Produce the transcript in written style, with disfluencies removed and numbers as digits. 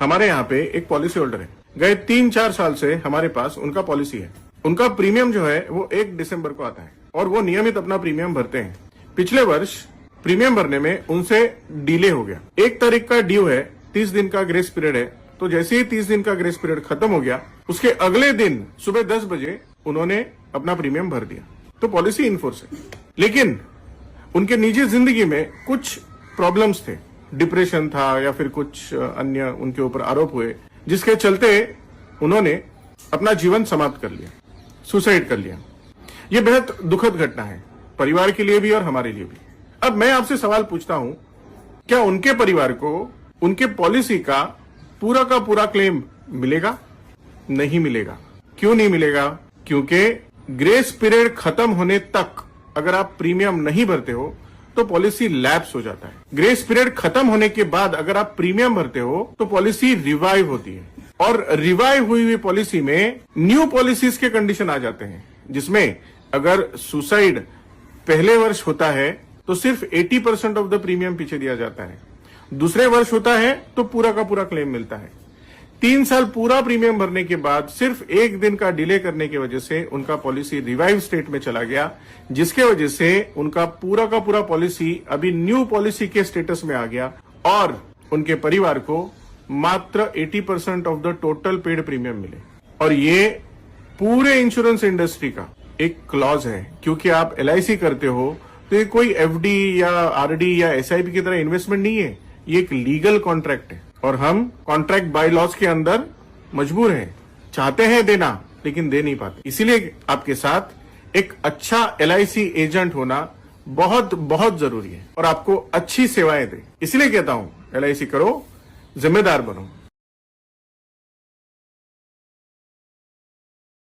हमारे यहाँ पे एक पॉलिसी होल्डर है, गए 3-4 साल से हमारे पास उनका पॉलिसी है। उनका प्रीमियम जो है वो 1 दिसंबर को आता है और वो नियमित अपना प्रीमियम भरते हैं। पिछले वर्ष प्रीमियम भरने में उनसे डिले हो गया। 1 तारीख का ड्यू है, 30 दिन का ग्रेस पीरियड है, तो जैसे ही 30 दिन का ग्रेस पीरियड खत्म हो गया, उसके अगले दिन सुबह 10 बजे उन्होंने अपना प्रीमियम भर दिया। तो पॉलिसी इनफोर्स है, लेकिन उनके निजी जिंदगी में कुछ प्रॉब्लम्स थे, डिप्रेशन था या फिर कुछ अन्य उनके ऊपर आरोप हुए, जिसके चलते उन्होंने अपना जीवन समाप्त कर लिया, सुसाइड कर लिया। ये बेहद दुखद घटना है, परिवार के लिए भी और हमारे लिए भी। अब मैं आपसे सवाल पूछता हूं, क्या उनके परिवार को उनके पॉलिसी का पूरा क्लेम मिलेगा? नहीं मिलेगा। क्यों नहीं मिलेगा? क्योंकि ग्रेस पीरियड खत्म होने तक अगर आप प्रीमियम नहीं भरते हो तो पॉलिसी लैप्स हो जाता है। ग्रेस पीरियड खत्म होने के बाद अगर आप प्रीमियम भरते हो तो पॉलिसी रिवाइव होती है, और रिवाइव हुई पॉलिसी में न्यू पॉलिसीज के कंडीशन आ जाते हैं, जिसमें अगर सुसाइड पहले वर्ष होता है तो सिर्फ 80% ऑफ द प्रीमियम पीछे दिया जाता है, दूसरे वर्ष होता है तो पूरा का पूरा क्लेम मिलता है। 3 साल पूरा प्रीमियम भरने के बाद सिर्फ 1 दिन का डिले करने की वजह से उनका पॉलिसी रिवाइव स्टेट में चला गया, जिसके वजह से उनका पूरा का पूरा पॉलिसी अभी न्यू पॉलिसी के स्टेटस में आ गया और उनके परिवार को मात्र 80% of the total paid premium मिले। और ये पूरे इंश्योरेंस इंडस्ट्री का एक क्लॉज है, क्योंकि आप LIC करते हो तो ये कोई FD या RD या SIP की तरह इन्वेस्टमेंट नहीं है, ये एक लीगल कॉन्ट्रैक्ट है और हम कॉन्ट्रैक्ट बाय लॉज के अंदर मजबूर हैं, चाहते हैं देना लेकिन दे नहीं पाते। इसीलिए आपके साथ एक अच्छा LIC एजेंट होना बहुत बहुत जरूरी है और आपको अच्छी सेवाएं दे। इसलिए कहता हूं LIC करो, जिम्मेदार बनो।